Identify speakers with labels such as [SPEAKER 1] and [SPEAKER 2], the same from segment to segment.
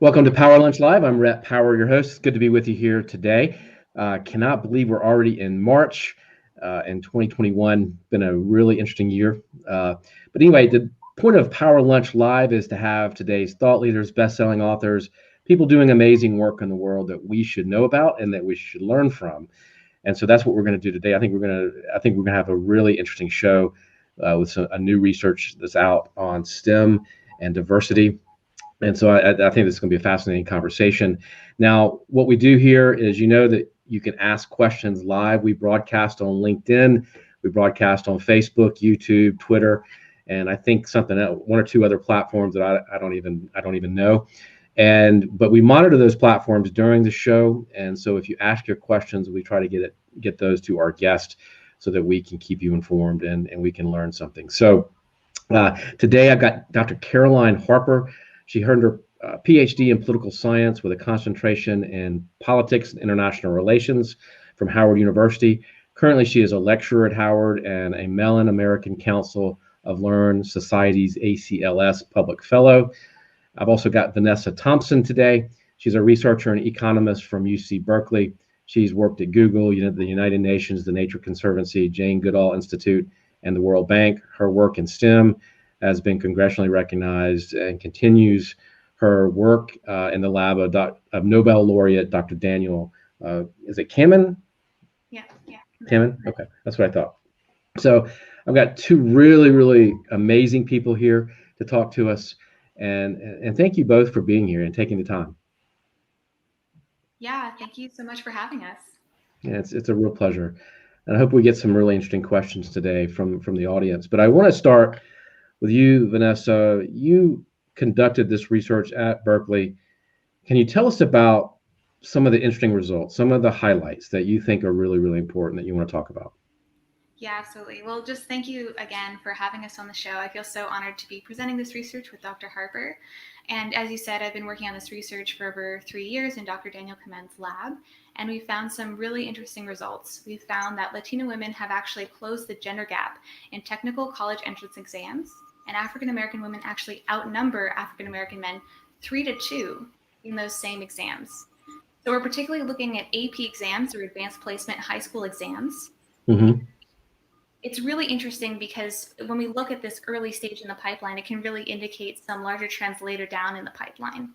[SPEAKER 1] Welcome to Power Lunch Live. I'm Rhett Power, your host. It's good to be with you here today. Cannot believe we're already in March in 2021. Been a really interesting year. But anyway, the point of Power Lunch Live is to have today's thought leaders, best-selling authors, people doing amazing work in the world that we should know about and that we should learn from. And so that's what we're going to do today. I think we're going to have a really interesting show with a new research that's out on STEM and diversity. And so I think this is going to be a fascinating conversation. Now, what we do here is, that you can ask questions live. We broadcast on LinkedIn, we broadcast on Facebook, YouTube, Twitter, and I think something else, one or two other platforms that I don't even know. But we monitor those platforms during the show. And so if you ask your questions, we try to get those to our guest so that we can keep you informed and we can learn something. So today I've got Dr. Caroline Harper. She earned her PhD in political science with a concentration in politics and international relations from Howard University. Currently, she is a lecturer at Howard and a Mellon American Council of Learned Societies ACLS Public Fellow. I've also got Vanessa Thompson today. She's a researcher and economist from UC Berkeley. She's worked at Google, the United Nations, the Nature Conservancy, Jane Goodall Institute, and the World Bank. Her work in STEM has been congressionally recognized and continues her work in the lab of Nobel laureate Dr. Daniel, is it Kamen?
[SPEAKER 2] Yeah.
[SPEAKER 1] Kamen? Okay, that's what I thought. So I've got two really, really amazing people here to talk to us. And thank you both for being here and taking the time.
[SPEAKER 2] Yeah, thank you so much for having us.
[SPEAKER 1] Yeah, it's a real pleasure. And I hope we get some really interesting questions today from the audience. But I want to start with you, Vanessa. You conducted this research at Berkeley. Can you tell us about some of the interesting results, some of the highlights that you think are really, really important that you want to talk about?
[SPEAKER 2] Yeah, absolutely. Well, just thank you again for having us on the show. I feel so honored to be presenting this research with Dr. Harper. And as you said, I've been working on this research for over 3 years in Dr. Daniel Kamen's lab, and we found some really interesting results. We found that Latina women have actually closed the gender gap in technical college entrance exams, and African American women actually outnumber African American men 3-2 in those same exams. So we're particularly looking at AP exams, or advanced placement high school exams.
[SPEAKER 1] Mm-hmm.
[SPEAKER 2] It's really interesting because when we look at this early stage in the pipeline, it can really indicate some larger trends later down in the pipeline.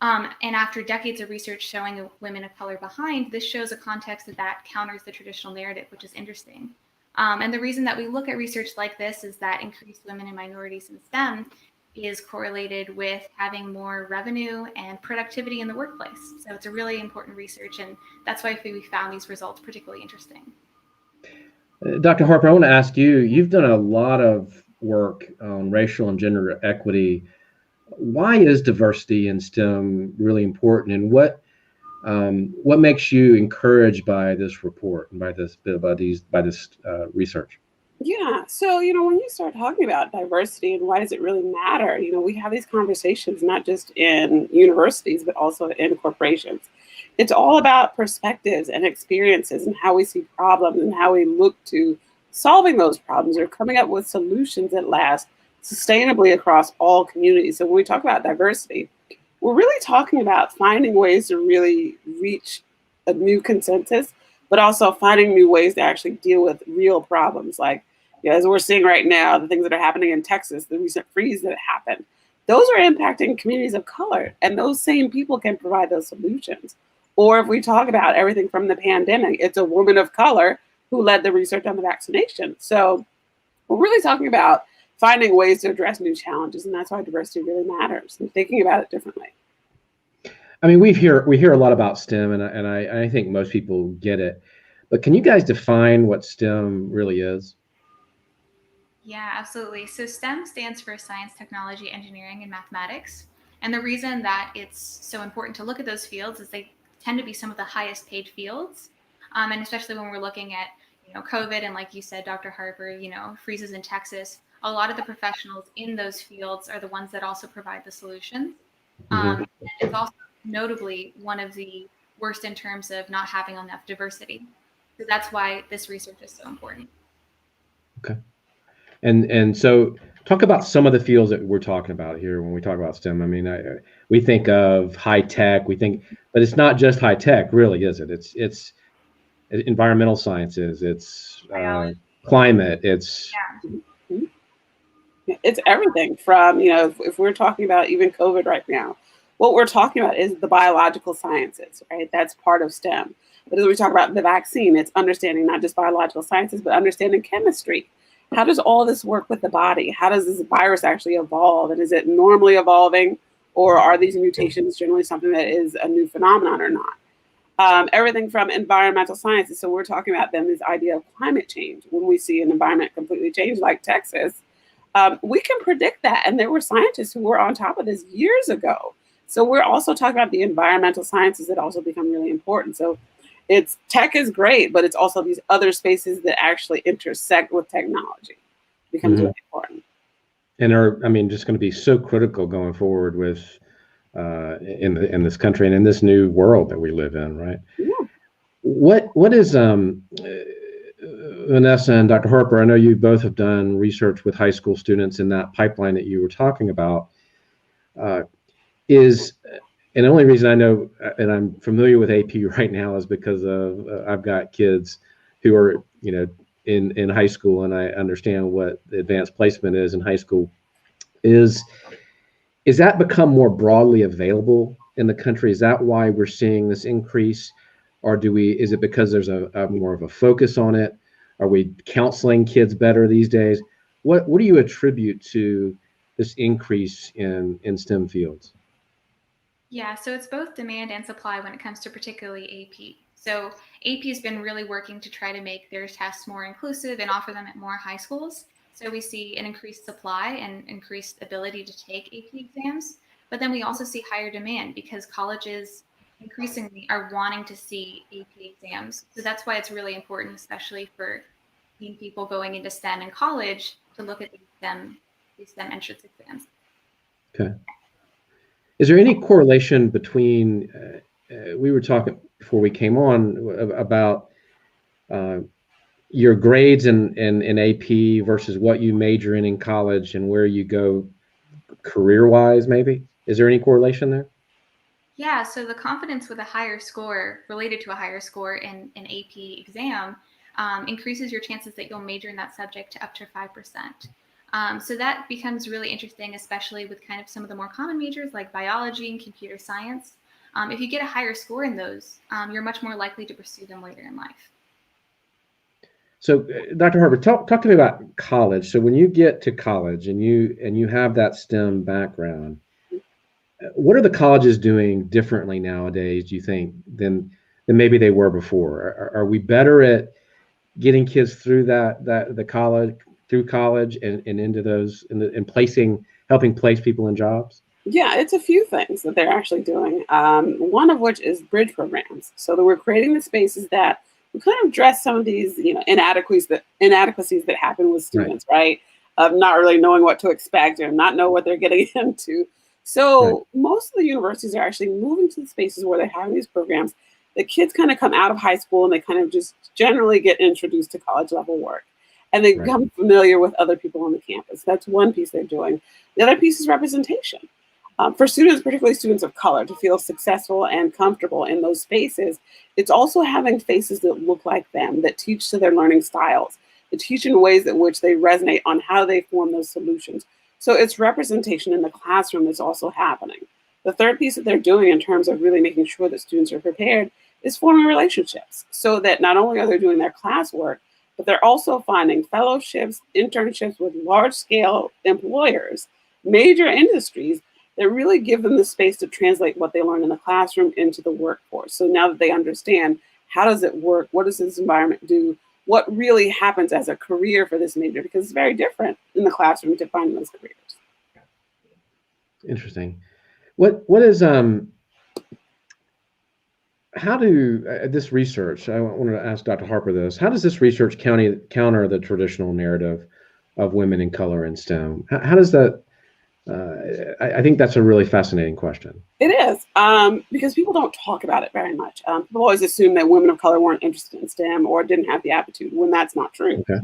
[SPEAKER 2] And after decades of research showing women of color behind, this shows a context that counters the traditional narrative, which is interesting. And the reason that we look at research like this is that increased women and minorities in STEM is correlated with having more revenue and productivity in the workplace. So it's a really important research, and that's why we found these results particularly interesting.
[SPEAKER 1] Dr. Harper, I want to ask you, you've done a lot of work on racial and gender equity. Why is diversity in STEM really important, and what makes you encouraged by this report and by this research?
[SPEAKER 3] Yeah. So, when you start talking about diversity and why does it really matter, we have these conversations not just in universities, but also in corporations. It's all about perspectives and experiences and how we see problems and how we look to solving those problems or coming up with solutions that last sustainably across all communities. So when we talk about diversity, we're really talking about finding ways to really reach a new consensus, but also finding new ways to actually deal with real problems. Like, as we're seeing right now, the things that are happening in Texas, the recent freeze that happened, those are impacting communities of color, and those same people can provide those solutions. Or if we talk about everything from the pandemic, it's a woman of color who led the research on the vaccination. So we're really talking about finding ways to address new challenges, and that's why diversity really matters and thinking about it differently.
[SPEAKER 1] I mean, we hear a lot about STEM, and I think most people get it. But can you guys define what STEM really is?
[SPEAKER 2] Yeah, absolutely. So STEM stands for science, technology, engineering, and mathematics. And the reason that it's so important to look at those fields is they tend to be some of the highest paid fields. And especially when we're looking at, COVID and, like you said, Dr. Harper, freezes in Texas, a lot of the professionals in those fields are the ones that also provide the solutions.
[SPEAKER 1] Mm-hmm.
[SPEAKER 2] It's also notably one of the worst in terms of not having enough diversity. So that's why this research is so important.
[SPEAKER 1] Okay. And so Talk about some of the fields that we're talking about here when we talk about STEM. I mean, we think of high tech, but it's not just high tech, really, is it? It's environmental sciences, it's climate, it's
[SPEAKER 3] It's everything from, if we're talking about even COVID right now, what we're talking about is the biological sciences, right? That's part of STEM. But as we talk about the vaccine, it's understanding not just biological sciences, but understanding chemistry. How does all this work with the body? How does this virus actually evolve? And is it normally evolving, or are these mutations generally something that is a new phenomenon or not? Everything from environmental sciences. So we're talking about then this idea of climate change. When we see an environment completely change like Texas, we can predict that. And there were scientists who were on top of this years ago. So we're also talking about the environmental sciences that also become really important. So it's tech is great, but it's also these other spaces that actually intersect with technology becomes really important.
[SPEAKER 1] And just going to be so critical going forward with in this country and in this new world that we live in, right?
[SPEAKER 3] Yeah.
[SPEAKER 1] What is Vanessa and Dr. Harper? I know you both have done research with high school students in that pipeline that you were talking about. And the only reason I know and I'm familiar with AP right now is because of I've got kids who are in high school, and I understand what the advanced placement is in high school. Is that become more broadly available in the country? Is that why we're seeing this increase, or is it because there's a more of a focus on it? Are we counseling kids better these days? What do you attribute to this increase in STEM fields?
[SPEAKER 2] Yeah, so it's both demand and supply when it comes to particularly AP. So AP has been really working to try to make their tests more inclusive and offer them at more high schools. So we see an increased supply and increased ability to take AP exams. But then we also see higher demand because colleges increasingly are wanting to see AP exams. So that's why it's really important, especially for young people going into STEM in college, to look at these STEM entrance exams.
[SPEAKER 1] Okay. Is there any correlation between, we were talking before we came on about your grades in AP versus what you major in college and where you go career-wise, maybe? Is there any correlation there?
[SPEAKER 2] Yeah, so the confidence with a higher score related to a higher score in an AP exam increases your chances that you'll major in that subject to up to 5%. So that becomes really interesting, especially with kind of some of the more common majors like biology and computer science. If you get a higher score in those, you're much more likely to pursue them later in life.
[SPEAKER 1] So, Dr. Harper, talk to me about college. So when you get to college and you have that STEM background, what are the colleges doing differently nowadays, do you think, than maybe they were before? Are we better at getting kids through through college and into those and helping place people in jobs?
[SPEAKER 3] Yeah, it's a few things that they're actually doing. One of which is bridge programs. So that we're creating the spaces that we kind of address some of these, inadequacies that happen with students, right? Of not really knowing what to expect or not know what they're getting into. So most of the universities are actually moving to the spaces where they're having these programs. The kids kind of come out of high school and they kind of just generally get introduced to college level work. And they become familiar with other people on the campus. That's one piece they're doing. The other piece is representation. For students, particularly students of color, to feel successful and comfortable in those spaces, it's also having faces that look like them, that teach to their learning styles, that teach in ways in which they resonate on how they form those solutions. So it's representation in the classroom that's also happening. The third piece that they're doing in terms of really making sure that students are prepared is forming relationships so that not only are they doing their classwork, but they're also finding fellowships, internships with large-scale employers, major industries that really give them the space to translate what they learn in the classroom into the workforce. So now that they understand, how does it work? What does this environment do? What really happens as a career for this major? Because it's very different in the classroom to find those careers.
[SPEAKER 1] Interesting. What is how do this research? I wanted to ask Dr. Harper this. How does this research counter the traditional narrative of women in color in STEM? How does that? I think that's a really fascinating question.
[SPEAKER 3] It is, because people don't talk about it very much. People always assume that women of color weren't interested in STEM or didn't have the aptitude, when that's not true.
[SPEAKER 1] Okay.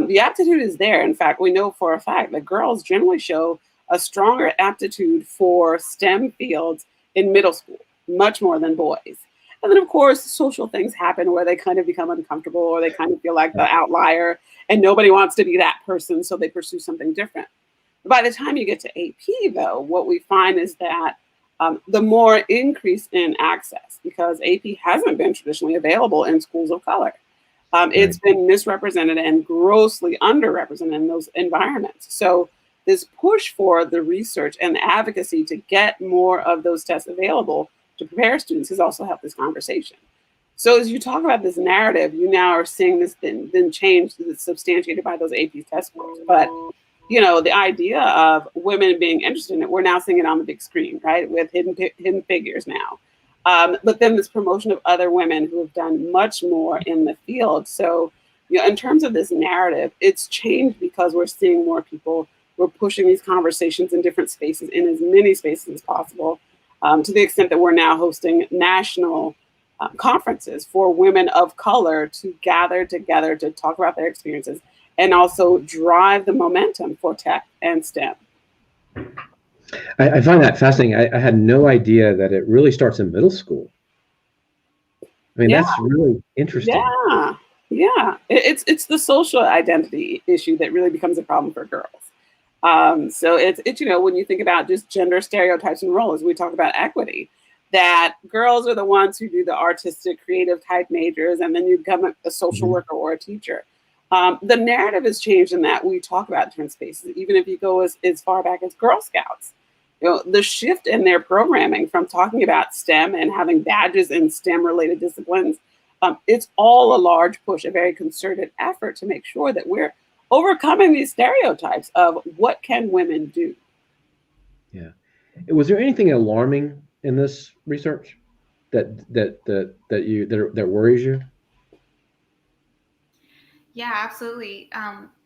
[SPEAKER 3] The aptitude is there. In fact, we know for a fact that girls generally show a stronger aptitude for STEM fields in middle school, much more than boys. And then, of course, social things happen where they kind of become uncomfortable or they kind of feel like the outlier and nobody wants to be that person, so they pursue something different. By the time you get to AP, though, what we find is that the more increase in access, because AP hasn't been traditionally available in schools of color. It's been misrepresented and grossly underrepresented in those environments. So this push for the research and the advocacy to get more of those tests available to prepare students has also helped this conversation. So as you talk about this narrative, you now are seeing this then change that's substantiated by those AP test scores. But the idea of women being interested in it, we're now seeing it on the big screen, right, with Hidden Figures now. But then this promotion of other women who have done much more in the field. So, in terms of this narrative, it's changed because we're seeing more people. We're pushing these conversations in different spaces, in as many spaces as possible, to the extent that we're now hosting national conferences for women of color to gather together to talk about their experiences and also drive the momentum for tech and STEM.
[SPEAKER 1] I find that fascinating. I had no idea that it really starts in middle school. I mean, that's really interesting.
[SPEAKER 3] Yeah. It's the social identity issue that really becomes a problem for girls. So it's when you think about just gender stereotypes and roles, we talk about equity, that girls are the ones who do the artistic, creative type majors, and then you become a social worker or a teacher. The narrative has changed in that we talk about different spaces, even if you go as far back as Girl Scouts. The shift in their programming from talking about STEM and having badges in STEM related disciplines, it's all a large push, a very concerted effort to make sure that we're overcoming these stereotypes of what can women do.
[SPEAKER 1] Yeah. Was there anything alarming in this research that worries you?
[SPEAKER 2] Yeah, absolutely.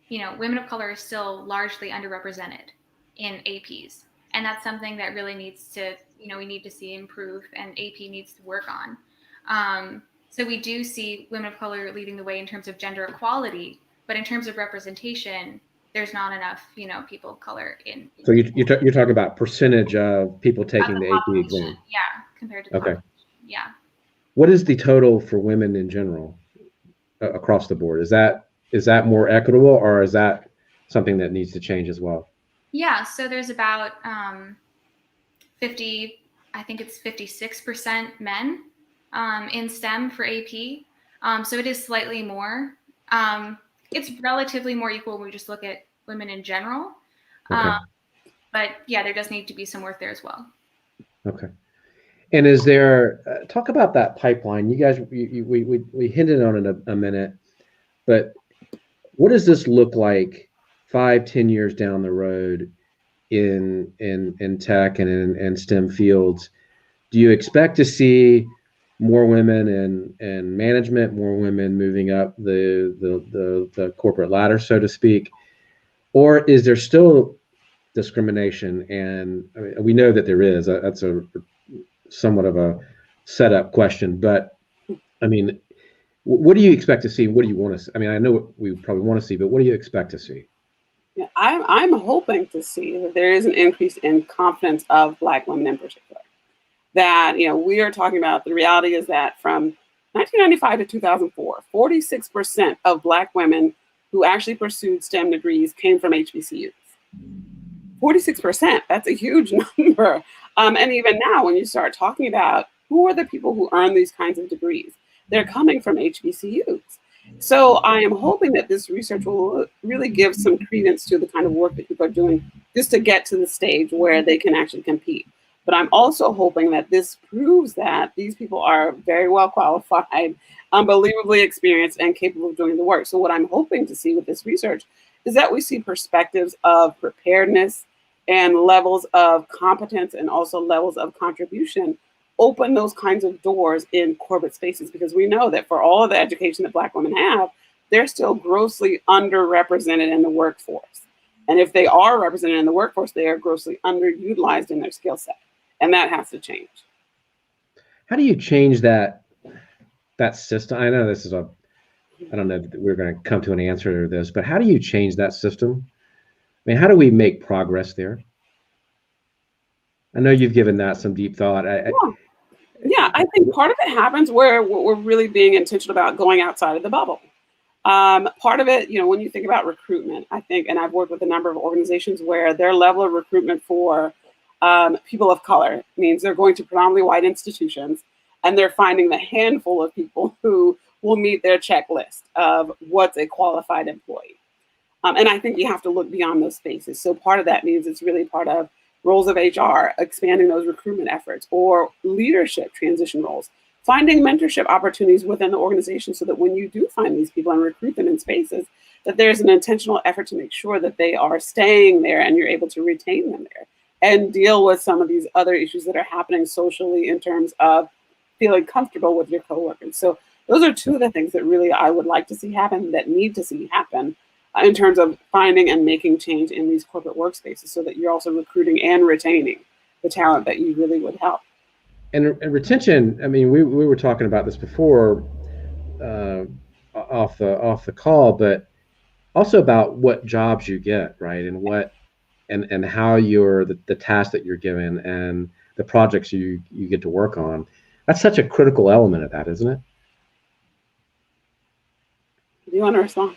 [SPEAKER 2] Women of color are still largely underrepresented in APs. And that's something that really needs to, we need to see improve and AP needs to work on. So we do see women of color leading the way in terms of gender equality, but in terms of representation, there's not enough, people of color in.
[SPEAKER 1] So you're talking about percentage of people taking the AP exam.
[SPEAKER 2] Yeah, compared to the population. Yeah.
[SPEAKER 1] What is the total for women in general across the board? Is that more equitable, or is that something that needs to change as well?
[SPEAKER 2] Yeah, so there's about 56% men in STEM for AP. So it is slightly more. It's relatively more equal when we just look at women in general. Okay. But yeah, there does need to be some work there as well.
[SPEAKER 1] Okay. And is there, talk about that pipeline. You guys, we hinted on it a minute, but what does this look like 5-10 years down the road in tech and in STEM fields? Do you expect to see more women in management, more women moving up the corporate ladder, so to speak? Or is there still discrimination? And I mean, we know that there is. That's a somewhat of a setup question, but I mean, what do you expect to see? What do you want to see? I mean, I know what we probably want to see, but what do you expect to see?
[SPEAKER 3] Yeah, I'm hoping to see that there is an increase in confidence of Black women in particular. That, we are talking about, the reality is that from 1995 to 2004, 46% of Black women who actually pursued STEM degrees came from HBCUs. 46%, that's a huge number. And even now, when you start talking about who are the people who earn these kinds of degrees, they're coming from HBCUs. So I am hoping that this research will really give some credence to the kind of work that people are doing just to get to the stage where they can actually compete. But I'm also hoping that this proves that these people are very well qualified, unbelievably experienced, and capable of doing the work. So what I'm hoping to see with this research is that we see perspectives of preparedness and levels of competence and also levels of contribution open those kinds of doors in corporate spaces, because we know that for all of the education that Black women have, they're still grossly underrepresented in the workforce. And if they are represented in the workforce, they are grossly underutilized in their skill set. And that has to change.
[SPEAKER 1] How do you change that system? I know this is I don't know if we're going to come to an answer to this, but how do you change that system? I mean, how do we make progress there? I know you've given that some deep thought.
[SPEAKER 3] Yeah. Yeah, I think part of it happens where we're really being intentional about going outside of the bubble. Part of it, when you think about recruitment, I think, and I've worked with a number of organizations where their level of recruitment for people of color means they're going to predominantly white institutions, and they're finding the handful of people who will meet their checklist of what's a qualified employee. And I think you have to look beyond those spaces. So part of that means it's really part of roles of HR, expanding those recruitment efforts, or leadership transition roles, finding mentorship opportunities within the organization so that when you do find these people and recruit them in spaces, that there's an intentional effort to make sure that they are staying there and you're able to retain them there and deal with some of these other issues that are happening socially in terms of feeling comfortable with your coworkers. So those are two of the things that really I would like to see happen, that need to see happen in terms of finding and making change in these corporate workspaces so that you're also recruiting and retaining the talent that you really would help.
[SPEAKER 1] And retention, I mean, we were talking about this before off the call, but also about what jobs you get, right? And what and how you're the task that you're given and the projects you get to work on. That's such a critical element of that, isn't it?
[SPEAKER 3] Do you want to respond?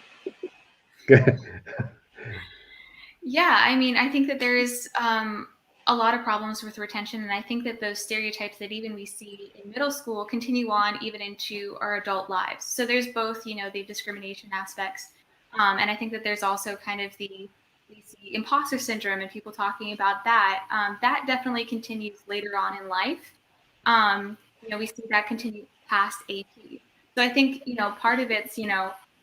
[SPEAKER 2] Yeah, I mean, I think that there is a lot of problems with retention, and I think that those stereotypes that even we see in middle school continue on even into our adult lives. So there's both, the discrimination aspects, and I think that there's also kind of we see imposter syndrome and people talking about that. That definitely continues later on in life. We see that continue past AP. So I think, part of it's,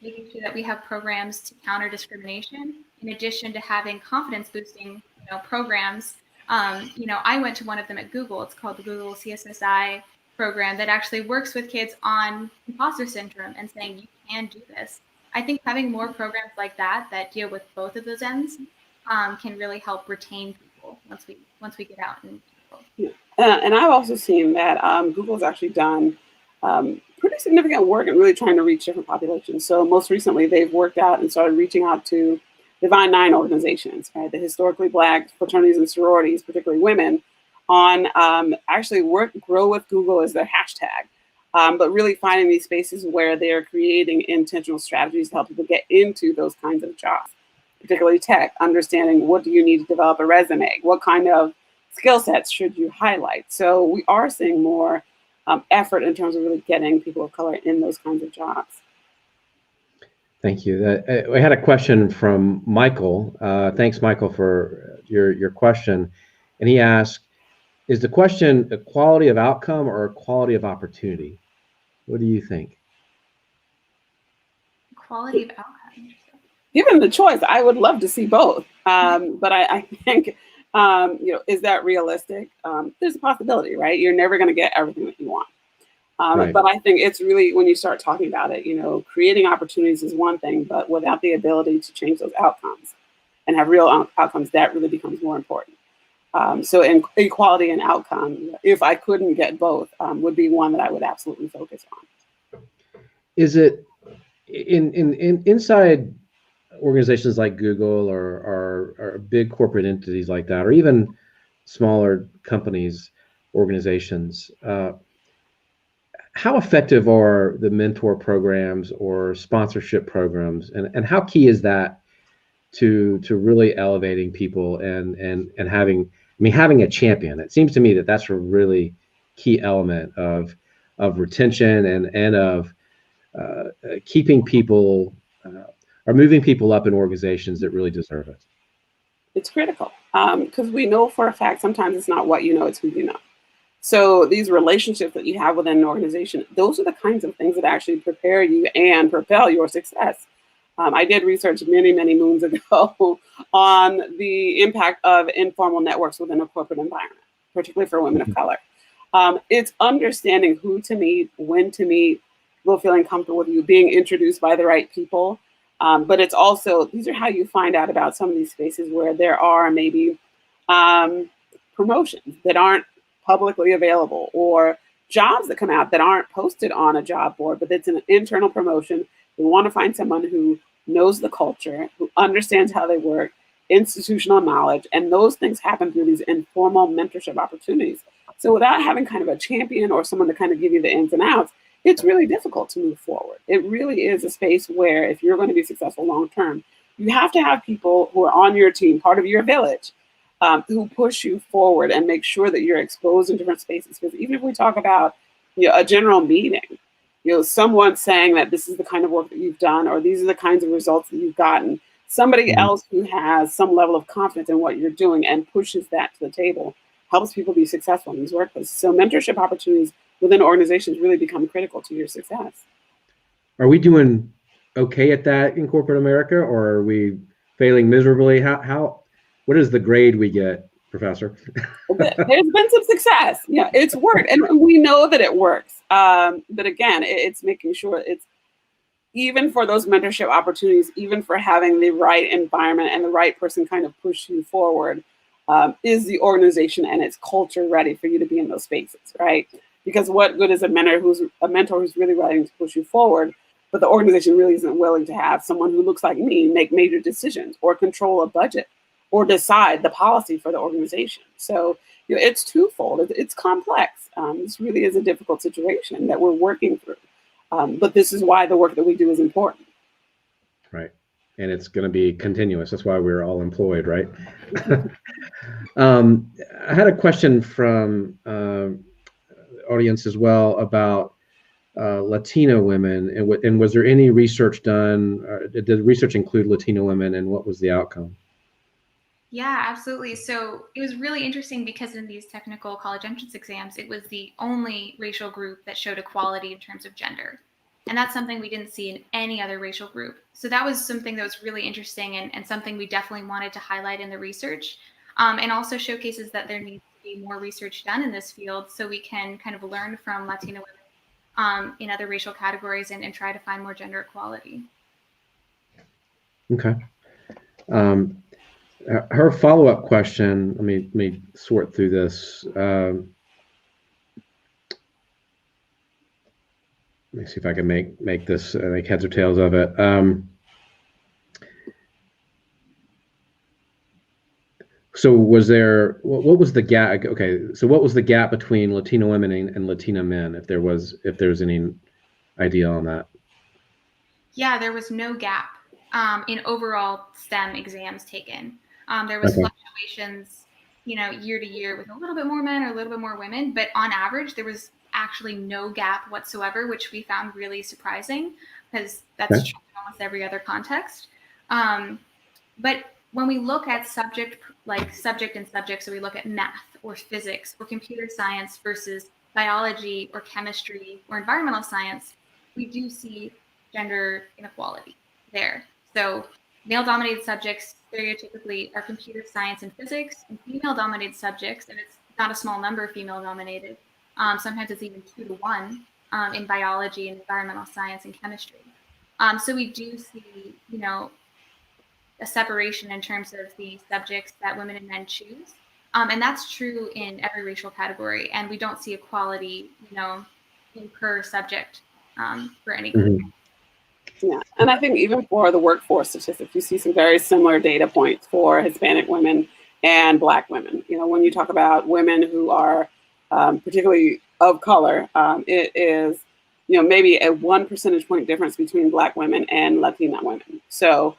[SPEAKER 2] making sure that we have programs to counter discrimination, in addition to having confidence boosting, programs. I went to one of them at Google. It's called the Google CSSI program that actually works with kids on imposter syndrome and saying you can do this. I think having more programs like that deal with both of those ends can really help retain people once we get out and people.
[SPEAKER 3] And I've also seen that Google's actually done pretty significant work in really trying to reach different populations. So most recently, they've worked out and started reaching out to Divine Nine organizations, right? The historically Black fraternities and sororities, particularly women, on actually grow with Google as their hashtag, but really finding these spaces where they're creating intentional strategies to help people get into those kinds of jobs, particularly tech, understanding what do you need to develop a resume, what kind of skill sets should you highlight. So we are seeing more effort in terms of really getting people of color in those kinds of jobs.
[SPEAKER 1] Thank you. We had a question from Michael. Thanks, Michael, for your question. And he asked, is the question a quality of outcome or a quality of opportunity? What do you think?
[SPEAKER 2] Quality of outcome.
[SPEAKER 3] Given the choice, I would love to see both. But I think, is that realistic? There's a possibility, right? You're never going to get everything that you want. Right. But I think it's really, when you start talking about it, creating opportunities is one thing, but without the ability to change those outcomes and have real outcomes, that really becomes more important. So in equality and outcome, if I couldn't get both, would be one that I would absolutely focus on.
[SPEAKER 1] Is it inside organizations like Google or big corporate entities like that, or even smaller companies, organizations, how effective are the mentor programs or sponsorship programs, and how key is that to really elevating people and having a champion? It seems to me that that's a really key element of retention and of keeping people or moving people up in organizations that really deserve it.
[SPEAKER 3] It's critical because we know for a fact sometimes it's not what you know, it's who you know. So these relationships that you have within an organization, those are the kinds of things that actually prepare you and propel your success. I did research many, many moons ago on the impact of informal networks within a corporate environment, particularly for women of color. It's understanding who to meet, when to meet, people feeling comfortable with you, being introduced by the right people. But it's also, these are how you find out about some of these spaces where there are maybe promotions that aren't publicly available, or jobs that come out that aren't posted on a job board, but it's an internal promotion We want to find someone who knows the culture, who understands how they work, institutional knowledge, and those things happen through these informal mentorship opportunities. So without having kind of a champion or someone to kind of give you the ins and outs, it's really difficult to move forward. It really is a space where if you're going to be successful long term, you have to have people who are on your team, part of your village, who push you forward and make sure that you're exposed in different spaces. Because even if we talk about a general meeting, someone saying that this is the kind of work that you've done, or these are the kinds of results that you've gotten, somebody else who has some level of confidence in what you're doing and pushes that to the table helps people be successful in these workplaces. So mentorship opportunities within organizations really become critical to your success.
[SPEAKER 1] Are we doing okay at that in corporate America, or are we failing miserably? What is the grade we get, Professor?
[SPEAKER 3] There's been some success. Yeah, it's worked, and we know that it works. But again, it's making sure it's even for those mentorship opportunities, even for having the right environment and the right person kind of push you forward. Is the organization and its culture ready for you to be in those spaces, right? Because what good is a mentor who's really willing to push you forward, but the organization really isn't willing to have someone who looks like me make major decisions or control a budget or decide the policy for the organization. So it's twofold. It's complex. This really is a difficult situation that we're working through. But this is why the work that we do is important.
[SPEAKER 1] Right. And it's going to be continuous. That's why we're all employed, right? I had a question from audience as well about Latino women, and was there any research done? Did the research include Latino women, and what was the outcome?
[SPEAKER 2] Yeah, absolutely. So it was really interesting because in these technical college entrance exams, it was the only racial group that showed equality in terms of gender. And that's something we didn't see in any other racial group. So that was something that was really interesting and something we definitely wanted to highlight in the research, and also showcases that there needs to be more research done in this field so we can kind of learn from Latino women in other racial categories and try to find more gender equality.
[SPEAKER 1] Okay. Her follow-up question, let me sort through this. Let me see if I can make this make heads or tails of it. So what was the gap? Okay, so what was the gap between Latino women and Latina men, if there's any idea on that?
[SPEAKER 2] Yeah, there was no gap in overall STEM exams taken. There was
[SPEAKER 1] Okay.
[SPEAKER 2] fluctuations, year to year with a little bit more men or a little bit more women, but on average, there was actually no gap whatsoever, which we found really surprising because that's
[SPEAKER 1] Okay.
[SPEAKER 2] true in almost every other context. But when we look at subject and subject, so we look at math or physics or computer science versus biology or chemistry or environmental science, we do see gender inequality there. So male-dominated subjects stereotypically are computer science and physics, and female-dominated subjects, and it's not a small number female-dominated. Sometimes it's even 2-to-1 in biology and environmental science and chemistry. So we do see, a separation in terms of the subjects that women and men choose. And that's true in every racial category. And we don't see equality, in per subject for any group.
[SPEAKER 3] Yeah, and I think even for the workforce statistics, you see some very similar data points for Hispanic women and Black women. When you talk about women who are particularly of color, it is, maybe a 1 percentage point difference between Black women and Latina women. So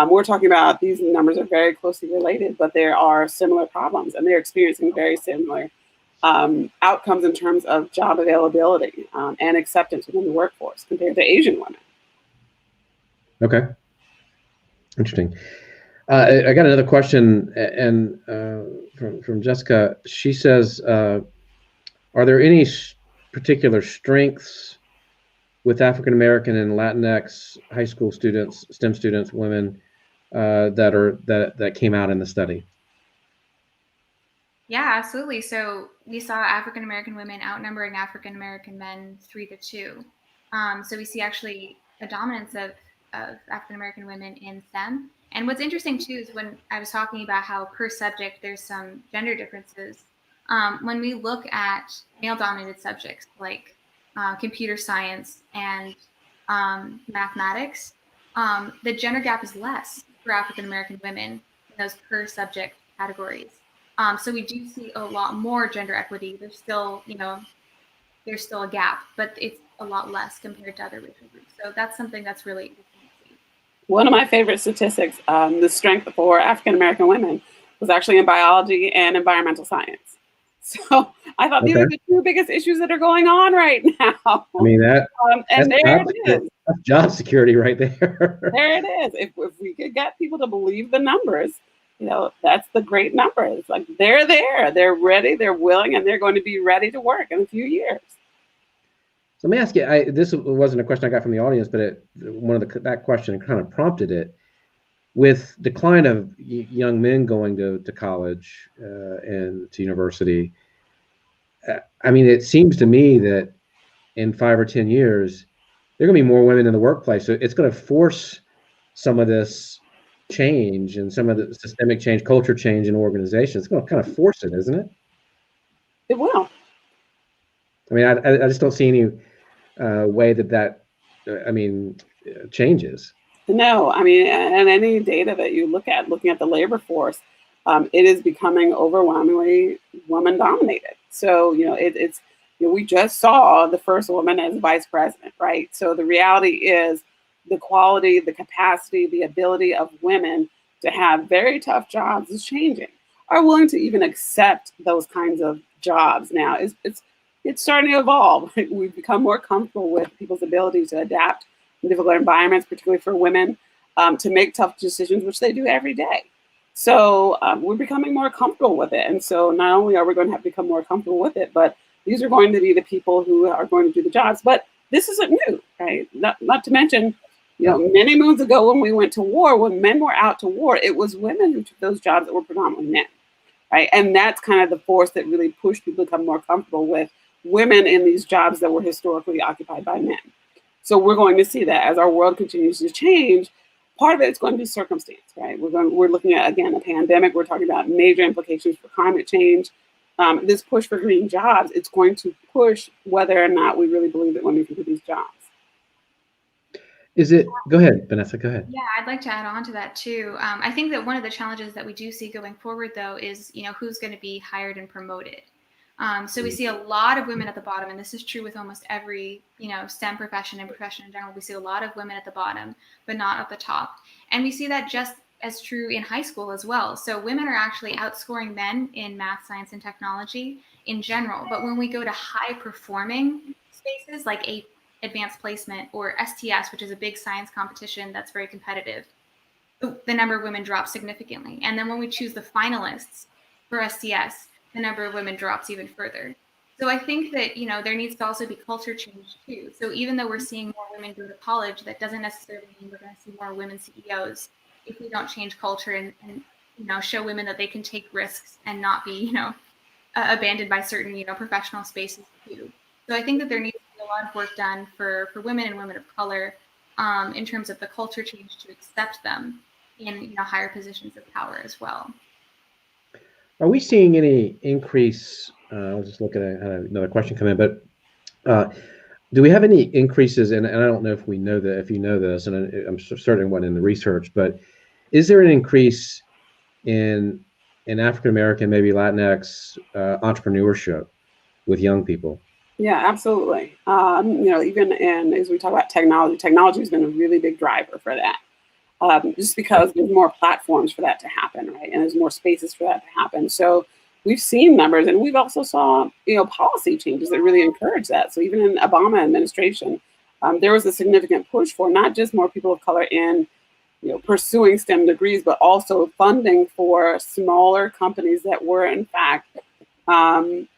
[SPEAKER 3] we're talking about these numbers are very closely related, but there are similar problems, and they're experiencing very similar outcomes in terms of job availability and acceptance within the workforce compared to Asian women.
[SPEAKER 1] Okay. Interesting. I got another question, and from Jessica. She says, "Are there any particular strengths with African American and Latinx high school students, STEM students, women that came out in the study?"
[SPEAKER 2] Yeah, absolutely. So we saw African American women outnumbering African American men 3-2. So we see actually a dominance of African American women in STEM. And what's interesting too is when I was talking about how per subject there's some gender differences. When we look at male-dominated subjects like computer science and mathematics, the gender gap is less for African American women in those per subject categories. So we do see a lot more gender equity. There's still, there's still a gap, but it's a lot less compared to other racial groups. So that's something that's really interesting to see.
[SPEAKER 3] One of my favorite statistics, the strength for African American women, was actually in biology and environmental science. So I thought these are the two biggest issues that are going on right now.
[SPEAKER 1] I mean,
[SPEAKER 3] and there it is.
[SPEAKER 1] That's job security right there.
[SPEAKER 3] There it is. If we could get people to believe the numbers, that's the great numbers. Like they're there, they're ready, they're willing, and they're going to be ready to work in a few years.
[SPEAKER 1] So let me ask you, this wasn't a question I got from the audience, but that question kind of prompted it. With decline of young men going to college and to university, I mean, it seems to me that in 5 or 10 years, there are going to be more women in the workplace. So it's going to force some of this change and some of the systemic change, culture change in organizations. It's going to kind of force it, isn't it?
[SPEAKER 3] It will.
[SPEAKER 1] I mean, I just don't see any way that changes.
[SPEAKER 3] No, I mean, and any data that you looking at the labor force, it is becoming overwhelmingly woman dominated. So, we just saw the first woman as vice president, right? So the reality is the quality, the capacity, the ability of women to have very tough jobs is changing. Are willing to even accept those kinds of jobs now. It's starting to evolve. We've become more comfortable with people's ability to adapt in difficult environments, particularly for women, to make tough decisions, which they do every day. So we're becoming more comfortable with it. And so not only are we going to have to become more comfortable with it, but these are going to be the people who are going to do the jobs. But this isn't new, right? Not to mention, many moons ago when we went to war, when men were out to war, it was women who took those jobs that were predominantly men, right? And that's kind of the force that really pushed people to become more comfortable with women in these jobs that were historically occupied by men. So we're going to see that as our world continues to change. Part of it is going to be circumstance, right? We're looking at, again, a pandemic. We're talking about major implications for climate change. This push for green jobs, it's going to push whether or not we really believe that women can do these jobs.
[SPEAKER 1] Go ahead, Vanessa, go ahead.
[SPEAKER 2] Yeah, I'd like to add on to that too. I think that one of the challenges that we do see going forward, though, is, who's going to be hired and promoted. So we see a lot of women at the bottom, and this is true with almost every, STEM profession and profession in general. We see a lot of women at the bottom, but not at the top. And we see that just as true in high school as well. So women are actually outscoring men in math, science, and technology in general. But when we go to high performing spaces like advanced placement or STS, which is a big science competition that's very competitive, the number of women drops significantly. And then when we choose the finalists for STS, the number of women drops even further. So I think that, there needs to also be culture change too. So even though we're seeing more women go to college, that doesn't necessarily mean we're going to see more women CEOs if we don't change culture and show women that they can take risks and not be, abandoned by certain, professional spaces too. So I think that there needs to be a lot of work done for women and women of color in terms of the culture change to accept them in, higher positions of power as well.
[SPEAKER 1] Are we seeing any increase? I was just looking at another question come in, but do we have any increases? And I don't know if we know that, if you know this, and I'm certain it wasn't in the research, but is there an increase in African American, maybe Latinx entrepreneurship with young people?
[SPEAKER 3] Yeah, absolutely. Even as we talk about technology has been a really big driver for that. Just because there's more platforms for that to happen, right? And there's more spaces for that to happen. So we've seen numbers, and we've also saw, policy changes that really encourage that. So even in the Obama administration, there was a significant push for not just more people of color in, pursuing STEM degrees, but also funding for smaller companies that were in fact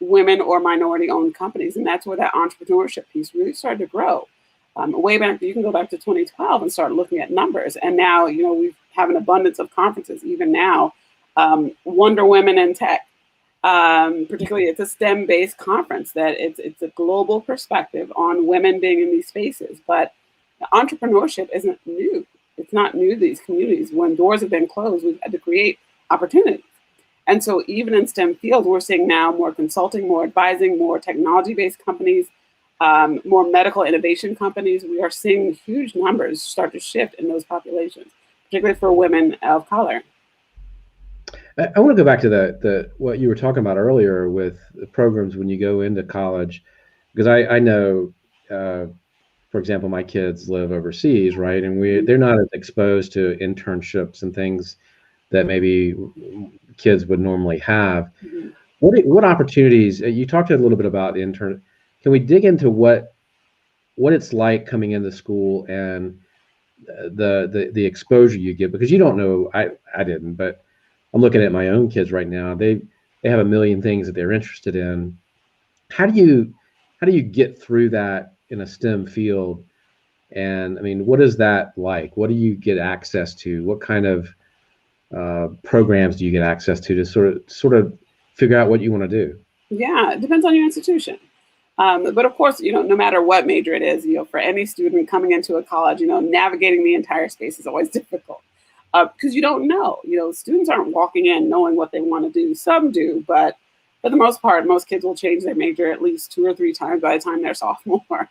[SPEAKER 3] women or minority-owned companies. And that's where that entrepreneurship piece really started to grow. Way back, you can go back to 2012 and start looking at numbers. And now, we have an abundance of conferences, even now. Wonder Women in Tech, particularly it's a STEM-based conference that it's a global perspective on women being in these spaces. But entrepreneurship isn't new. It's not new to these communities. When doors have been closed, we've had to create opportunities. And so even in STEM fields, we're seeing now more consulting, more advising, more technology-based companies more medical innovation companies, we are seeing huge numbers start to shift in those populations, particularly for women of color.
[SPEAKER 1] I want to go back to the what you were talking about earlier with the programs when you go into college, because I know, for example, my kids live overseas, right, and they're not as exposed to internships and things that maybe kids would normally have.
[SPEAKER 3] Mhm.
[SPEAKER 1] What opportunities you talked a little bit about intern? Can we dig into what it's like coming into school and the exposure you get, because you don't know. I didn't, but I'm looking at my own kids right now. They have a million things that they're interested in. How do you get through that in a STEM field? And I mean, what is that like? What do you get access to? What kind of programs do you get access to sort of figure out what you want to do?
[SPEAKER 3] Yeah, it depends on your institution. But of course, no matter what major it is, for any student coming into a college, navigating the entire space is always difficult because you don't know. Students aren't walking in knowing what they want to do. Some do, but for the most part, most kids will change their major at least 2 or 3 times by the time they're sophomore.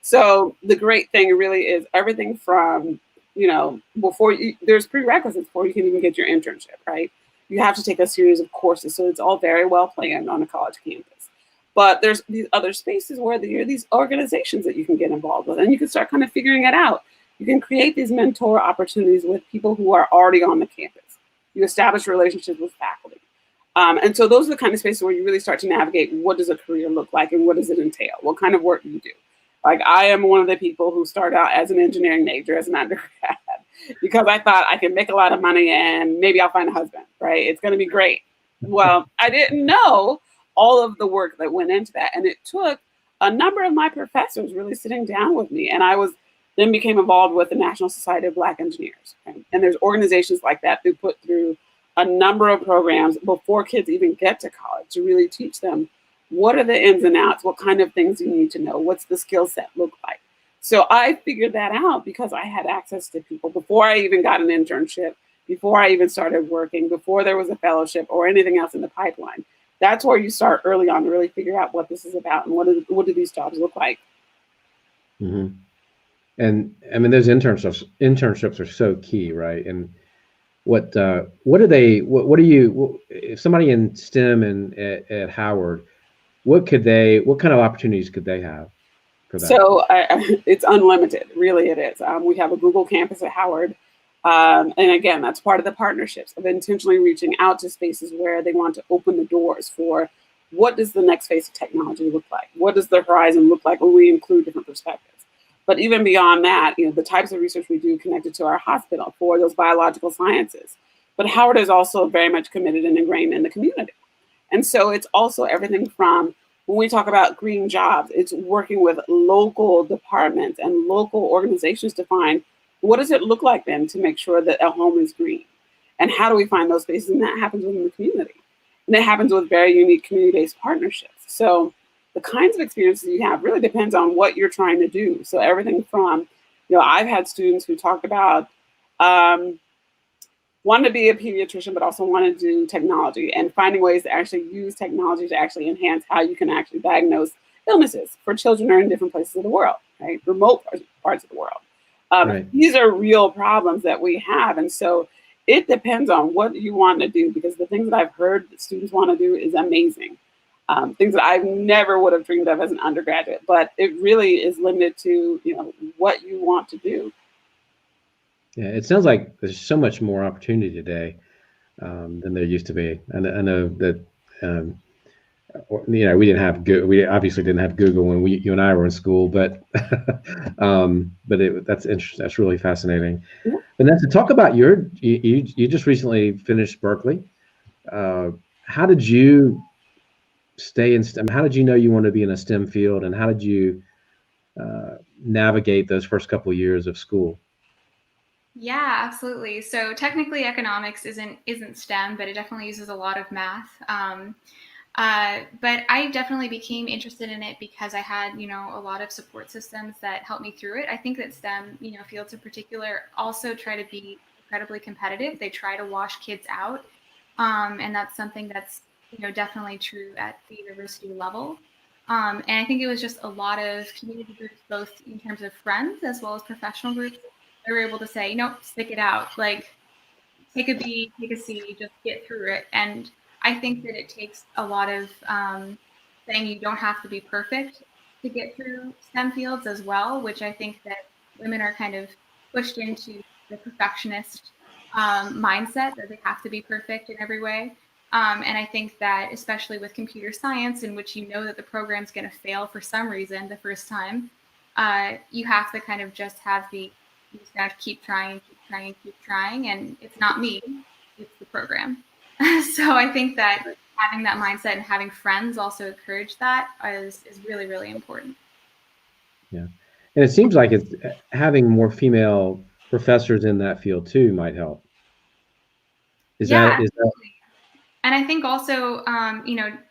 [SPEAKER 3] So the great thing really is everything from, there's prerequisites before you can even get your internship, right? You have to take a series of courses. So it's all very well planned on a college campus. But there's these other spaces where there are these organizations that you can get involved with, and you can start kind of figuring it out. You can create these mentor opportunities with people who are already on the campus. You establish relationships with faculty. And so those are the kind of spaces where you really start to navigate what does a career look like and what does it entail? What kind of work do you do? Like I am one of the people who started out as an engineering major as an undergrad because I thought I can make a lot of money and maybe I'll find a husband, right? It's going to be great. Well, I didn't know all of the work that went into that. And it took a number of my professors really sitting down with me. And I was then became involved with the National Society of Black Engineers. Right? And there's organizations like that who put through a number of programs before kids even get to college to really teach them what are the ins and outs, what kind of things you need to know, what's the skill set look like. So I figured that out because I had access to people before I even got an internship, before I even started working, before there was a fellowship or anything else in the pipeline. That's where you start early on to really figure out what this is about and what do these jobs look like.
[SPEAKER 1] Hmm. And I mean, those internships are so key, right? And what do they? What do you? If somebody in STEM and at Howard, what kind of opportunities could they have for that?
[SPEAKER 3] So it's unlimited, really it is. We have a Google campus at Howard. And again, that's part of the partnerships of intentionally reaching out to spaces where they want to open the doors for what does the next phase of technology look like? What does the horizon look like when we include different perspectives? But even beyond that, the types of research we do connected to our hospital for those biological sciences. But Howard is also very much committed and ingrained in the community. And so it's also everything from when we talk about green jobs, it's working with local departments and local organizations to find what does it look like then to make sure that a home is green? And how do we find those spaces? And that happens within the community. And it happens with very unique community-based partnerships. So the kinds of experiences you have really depends on what you're trying to do. So everything from, I've had students who talked about wanting to be a pediatrician, but also want to do technology and finding ways to actually use technology to actually enhance how you can actually diagnose illnesses for children who are in different places of the world, right? Remote parts of the world.
[SPEAKER 1] Right.
[SPEAKER 3] These are real problems that we have. And so it depends on what you want to do, because the things that I've heard that students want to do is amazing. Things that I never would have dreamed of as an undergraduate, but it really is limited to, what you want to do.
[SPEAKER 1] Yeah, it sounds like there's so much more opportunity today than there used to be. And I know that we didn't have we obviously didn't have Google when you and I were in school, but that's interesting. That's really fascinating.
[SPEAKER 3] Yeah.
[SPEAKER 1] Vanessa, talk about you just recently finished Berkeley. How did you stay in STEM? How did you know you wanted to be in a STEM field, and how did you navigate those first couple of years of school?
[SPEAKER 2] Yeah, absolutely. So technically, economics isn't STEM, but it definitely uses a lot of math. But I definitely became interested in it because I had, a lot of support systems that helped me through it. I think that STEM, fields in particular also try to be incredibly competitive. They try to wash kids out. And that's something that's, definitely true at the university level. And I think it was just a lot of community groups, both in terms of friends as well as professional groups. They were able to say, stick it out. Like, take a B, take a C, just get through it. And I think that it takes a lot of saying you don't have to be perfect to get through STEM fields as well, which I think that women are kind of pushed into the perfectionist mindset that they have to be perfect in every way. And I think that especially with computer science, in which you know that the program's going to fail for some reason the first time, you have to kind of just have you just got to keep trying, keep trying, keep trying. And it's not me, it's the program. So I think that having that mindset and having friends also encourage that is really, really important.
[SPEAKER 1] Yeah. And it seems like it's having more female professors in that field too might help. Is
[SPEAKER 2] Yeah,
[SPEAKER 1] that
[SPEAKER 2] absolutely. And I think also,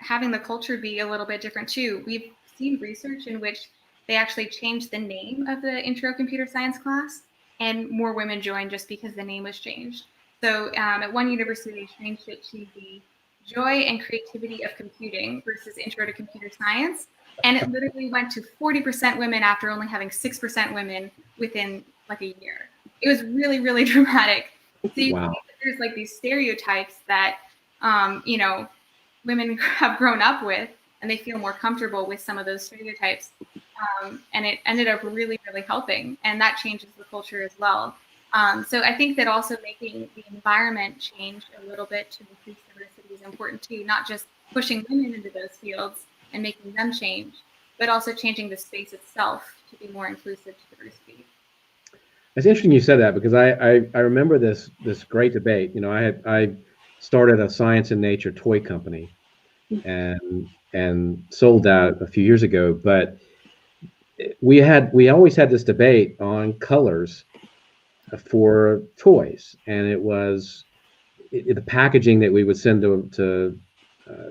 [SPEAKER 2] having the culture be a little bit different too. We've seen research in which they actually changed the name of the intro computer science class, and more women joined just because the name was changed. So at one university, they changed it to the Joy and Creativity of Computing versus Intro to Computer Science. And it literally went to 40% women after only having 6% women within like a year. It was really, really dramatic. So you
[SPEAKER 1] wow?
[SPEAKER 2] see that there's like these stereotypes that women have grown up with, and they feel more comfortable with some of those stereotypes. And it ended up really, really helping, and that changes the culture as well. So I think that also making the environment change a little bit to increase diversity is important too, not just pushing women into those fields and making them change, but also changing the space itself to be more inclusive to diversity.
[SPEAKER 1] It's interesting you said that because I remember this great debate. I started a science and nature toy company and sold that a few years ago, but we always had this debate on colors for toys, and it was the packaging that we would send to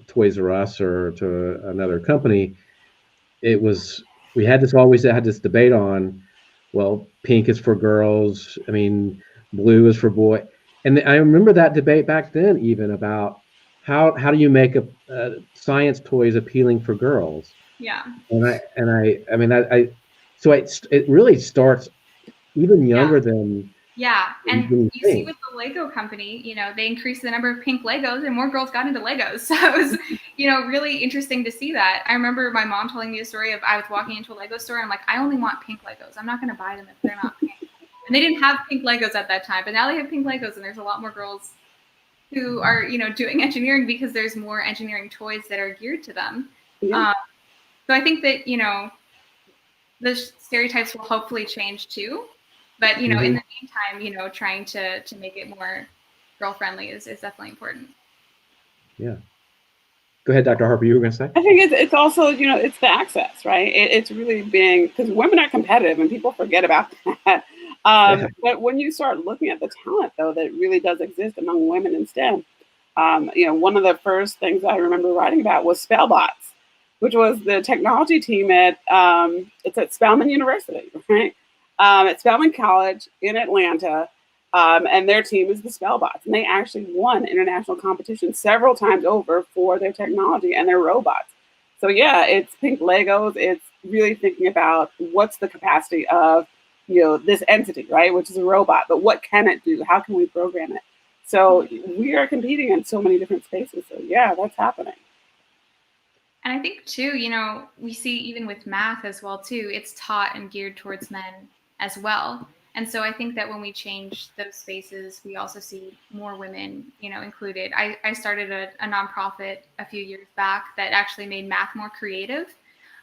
[SPEAKER 1] Toys R Us or to another company. It was we always had this debate on, well, pink is for girls. I mean, blue is for boy. And I remember that debate back then, even about how do you make science toys appealing for girls?
[SPEAKER 2] Yeah.
[SPEAKER 1] I mean, so it really starts even
[SPEAKER 2] Yeah.
[SPEAKER 1] younger than
[SPEAKER 2] Yeah, and
[SPEAKER 1] you
[SPEAKER 2] you see
[SPEAKER 1] think.
[SPEAKER 2] with the Lego company, they increased the number of pink Legos and more girls got into Legos. So it was, really interesting to see that. I remember my mom telling me a story of I was walking into a Lego store and I'm like, I only want pink Legos. I'm not going to buy them if they're not pink. And they didn't have pink Legos at that time, but now they have pink Legos, and there's a lot more girls who are, doing engineering because there's more engineering toys that are geared to them.
[SPEAKER 3] Yeah.
[SPEAKER 2] So I think that, the stereotypes will hopefully change too. But, in the meantime, trying to make it more girl friendly is definitely important.
[SPEAKER 1] Yeah. Go ahead, Dr. Harper. You were going to say?
[SPEAKER 3] I think it's also, it's the access, right? It's really being, because women are competitive and people forget about that. But when you start looking at the talent, though, that really does exist among women in STEM, one of the first things I remember writing about was Spellbots, which was the technology team it's at Spelman University, right? At Spelman College in Atlanta. And their team is the Spellbots. And they actually won international competitions several times over for their technology and their robots. So yeah, it's pink Legos. It's really thinking about what's the capacity of, this entity, right? Which is a robot, but what can it do? How can we program it? So we are competing in so many different spaces. So yeah, that's happening.
[SPEAKER 2] And I think too, we see even with math as well too, it's taught and geared towards men as well. And so I think that when we change those spaces, we also see more women, included. I started a nonprofit a few years back that actually made math more creative.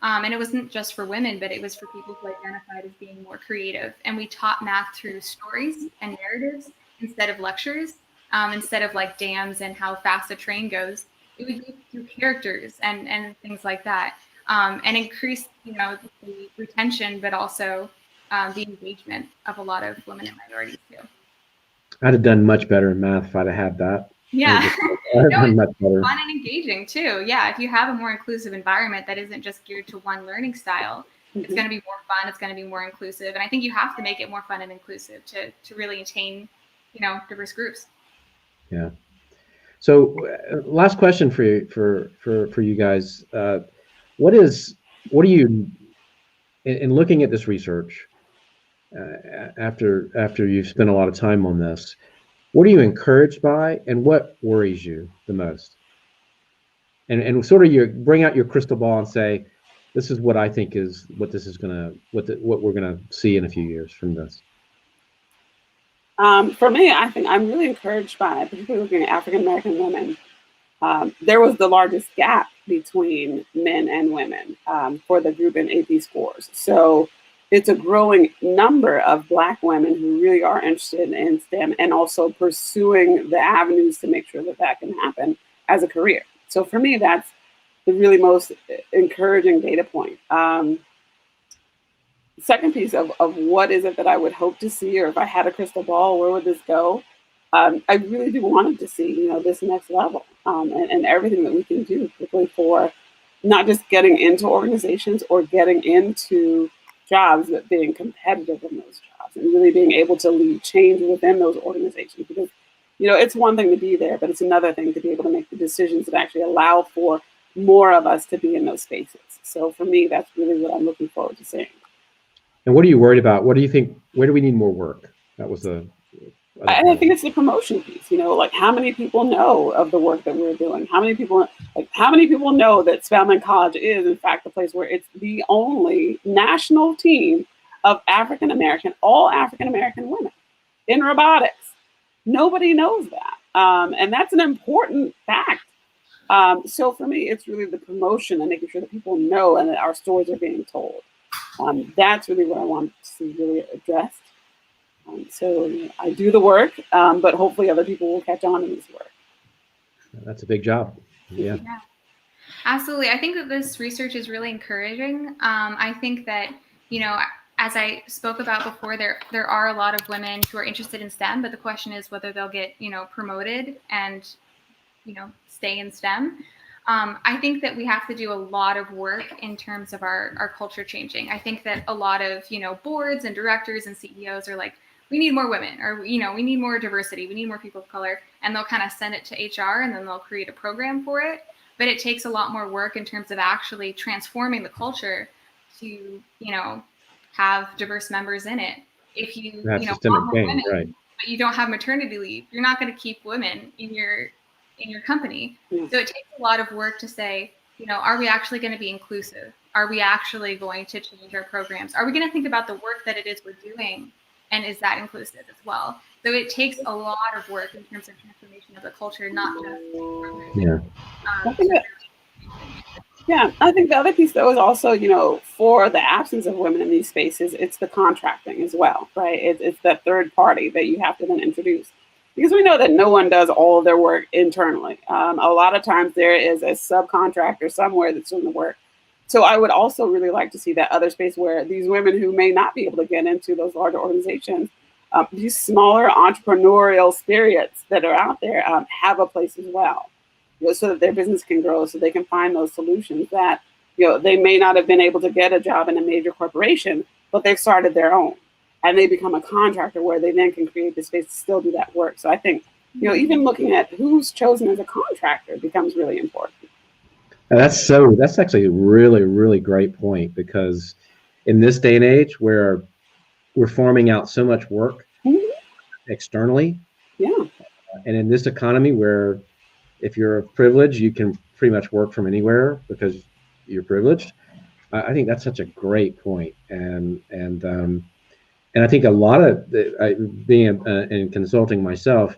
[SPEAKER 2] And it wasn't just for women, but it was for people who identified as being more creative. And we taught math through stories and narratives instead of lectures, instead of like dams and how fast a train goes. It would go through characters and things like that, and increase, the retention, but also the engagement of a lot of women and minorities too.
[SPEAKER 1] I'd have done much better in math if I'd have had that.
[SPEAKER 2] Yeah,
[SPEAKER 1] I'd have done much better.
[SPEAKER 2] Fun and engaging too. Yeah, if you have a more inclusive environment that isn't just geared to one learning style, it's going to be more fun. It's going to be more inclusive, and I think you have to make it more fun and inclusive to really attain, diverse groups.
[SPEAKER 1] Yeah. So, last question for you guys. What do you, in looking at this research, after you've spent a lot of time on this, what are you encouraged by, and what worries you the most? And sort of you bring out your crystal ball and say, this is what I think is what this is gonna what we're gonna see in a few years from this.
[SPEAKER 3] For me, I think I'm really encouraged by, particularly looking at African American women. There was the largest gap between men and women for the group in AP scores. So it's a growing number of Black women who really are interested in STEM and also pursuing the avenues to make sure that that can happen as a career. So for me, that's the really most encouraging data point. Second piece of what is it that I would hope to see, or if I had a crystal ball, where would this go? I really do want it to see, this next level and everything that we can do, particularly for not just getting into organizations or getting into jobs, but being competitive in those jobs and really being able to lead change within those organizations. Because, it's one thing to be there, but it's another thing to be able to make the decisions that actually allow for more of us to be in those spaces. So for me, that's really what I'm looking forward to seeing.
[SPEAKER 1] And what are you worried about? What do you think? Where do we need more work? That was the.
[SPEAKER 3] I think it's the promotion piece. Like how many people know of the work that we're doing? How many people know that Spelman College is, in fact, the place where it's the only national team of all African American women in robotics? Nobody knows that, and that's an important fact. So for me, it's really the promotion and making sure that people know and that our stories are being told. That's really what I want to see really addressed. So I do the work, but hopefully other people will catch on in this work.
[SPEAKER 1] That's a big job. Yeah.
[SPEAKER 2] Absolutely. I think that this research is really encouraging. I think that, as I spoke about before, there are a lot of women who are interested in STEM, but the question is whether they'll get, promoted and, stay in STEM. I think that we have to do a lot of work in terms of our culture changing. I think that a lot of, boards and directors and CEOs are like, we need more women, or, we need more diversity. We need more people of color. And they'll kind of send it to HR and then they'll create a program for it. But it takes a lot more work in terms of actually transforming the culture to, have diverse members in it. If you,
[SPEAKER 1] That's
[SPEAKER 2] want
[SPEAKER 1] systemic
[SPEAKER 2] more
[SPEAKER 1] change,
[SPEAKER 2] women,
[SPEAKER 1] right?
[SPEAKER 2] but you don't have maternity leave, you're not going to keep women in your company.
[SPEAKER 3] Yeah.
[SPEAKER 2] So it takes a lot of work to say, are we actually going to be inclusive? Are we actually going to change our programs? Are we going to think about the work that it is we're doing? And is that inclusive as well? So it takes a lot of work in terms of transformation of the culture, not just
[SPEAKER 1] Yeah.
[SPEAKER 3] I think the other piece, though, is also, for the absence of women in these spaces, it's the contracting as well, right? It's that third party that you have to then introduce. Because we know that no one does all of their work internally. A lot of times there is a subcontractor somewhere that's doing the work. So I would also really like to see that other space where these women who may not be able to get into those larger organizations, these smaller entrepreneurial spirits that are out there have a place as well, so that their business can grow, so they can find those solutions that, they may not have been able to get a job in a major corporation, but they've started their own. And they become a contractor where they then can create the space to still do that work. So I think, even looking at who's chosen as a contractor becomes really important.
[SPEAKER 1] And that's actually a really, really great point, because in this day and age where we're farming out so much work externally, and in this economy where if you're privileged, you can pretty much work from anywhere because you're privileged. I think that's such a great point. And I think a lot of being in consulting myself,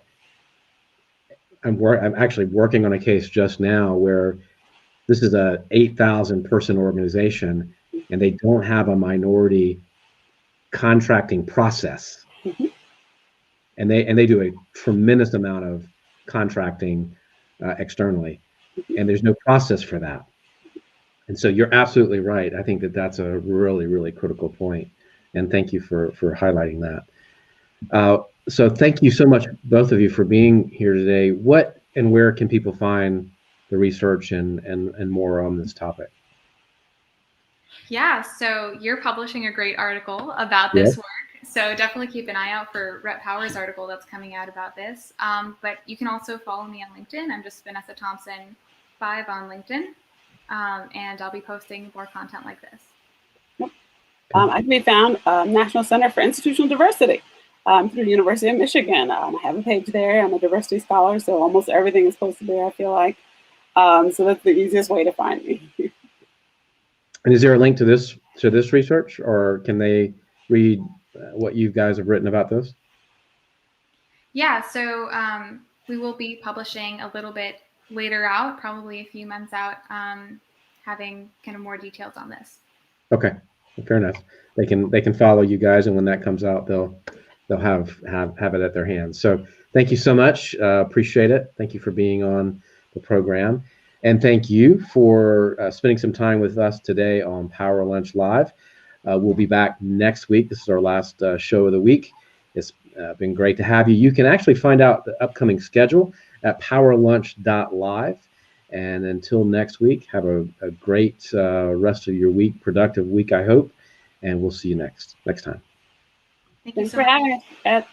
[SPEAKER 1] I'm actually working on a case just now where this is a 8,000 person organization, and they don't have a minority contracting process, and they do a tremendous amount of contracting externally, and there's no process for that. And so you're absolutely right. I think that that's a really, really critical point. And thank you for highlighting that. So thank you so much, both of you, for being here today. What and where can people find the research and more on this topic?
[SPEAKER 2] Yeah, so you're publishing a great article about this work. So definitely keep an eye out for Rep Power's article that's coming out about this. But you can also follow me on LinkedIn. I'm just Vanessa Thompson 5 on LinkedIn. and I'll be posting more content like this.
[SPEAKER 3] I can be found National Center for Institutional Diversity through the University of Michigan. I have a page there. I'm a diversity scholar, so almost everything is posted there, I feel like. So that's the easiest way to find me.
[SPEAKER 1] And is there a link to this research, or can they read what you guys have written about this?
[SPEAKER 2] Yeah, so we will be publishing a little bit later out, probably a few months out, having kind of more details on this.
[SPEAKER 1] Okay, fair enough. They can follow you guys, and when that comes out, they'll have it at their hands. So thank you so much. Appreciate it. Thank you for being on the program, and thank you for spending some time with us today on Power Lunch Live. We'll be back next week. This is our last show of the week. It's been great to have you. You can actually find out the upcoming schedule at powerlunch.live. And until next week, have a great rest of your week, productive week, I hope. And we'll see you next time.
[SPEAKER 2] Thank you
[SPEAKER 3] Thanks
[SPEAKER 2] so
[SPEAKER 3] for
[SPEAKER 2] much.
[SPEAKER 3] having us.